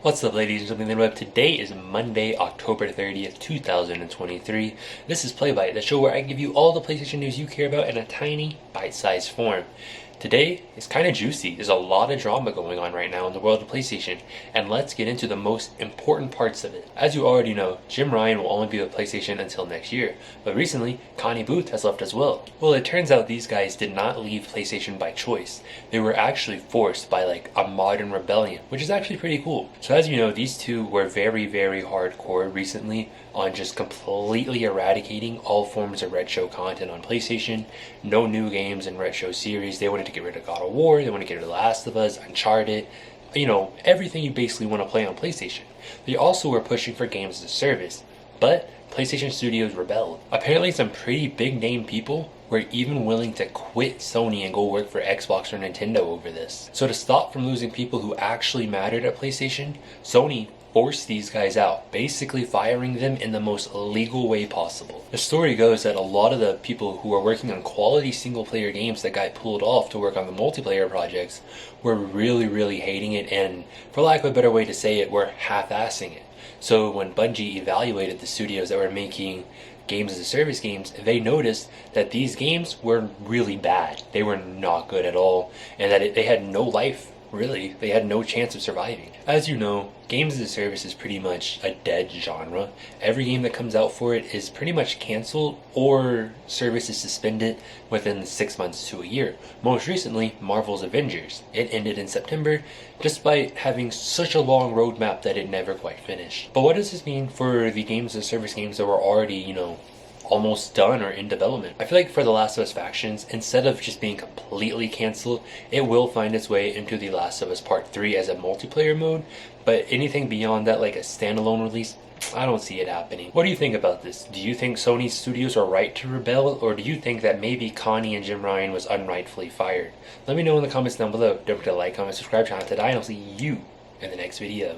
What's up, ladies and gentlemen of the web? Today is Monday, October 30th, 2023. This is Play Bite, the show where I give you all the PlayStation news you care about in a tiny, bite-sized form. Today is kind of juicy. There's a lot of drama going on right now in the world of PlayStation, and let's get into the most important parts of it. As you already know, Jim Ryan will only be with PlayStation until next year, but recently, Connie Booth has left as well. Well, it turns out these guys did not leave PlayStation by choice. They were actually forced by a modern rebellion, which is actually pretty cool. So as you know, these two were very, very hardcore recently on just completely eradicating all forms of retro content on PlayStation. No new games and retro series. They wanted to get rid of God of War, they want to get rid of The Last of Us, Uncharted, everything you basically want to play on PlayStation. They also were pushing for games as a service, but PlayStation Studios rebelled. Apparently some pretty big name people were even willing to quit Sony and go work for Xbox or Nintendo over this. So to stop from losing people who actually mattered at PlayStation, Sony forced these guys out, basically firing them in the most legal way possible. The story goes that a lot of the people who were working on quality single-player games that got pulled off to work on the multiplayer projects were really hating it, and for lack of a better way to say it, were half-assing it. So when Bungie evaluated the studios that were making games as a service games, they noticed that these games were really bad. They were not good at all, and that they had no life. Really, they had no chance of surviving. As you know, games as a service is pretty much a dead genre. Every game that comes out for it is pretty much canceled or service is suspended within 6 months to a year. Most recently, Marvel's Avengers. It ended in September, despite having such a long roadmap that it never quite finished. But what does this mean for the games as a service games that were already, almost done or in development? I feel like for The Last of Us Factions, instead of just being completely canceled, it will find its way into The Last of Us Part 3 as a multiplayer mode, but anything beyond that, like a standalone release, I don't see it happening. What do you think about this? Do you think Sony Studios are right to rebel, or do you think that maybe Connie and Jim Ryan was unrightfully fired? Let me know in the comments down below. Don't forget to like, comment, subscribe, channel today, and I'll see you in the next video.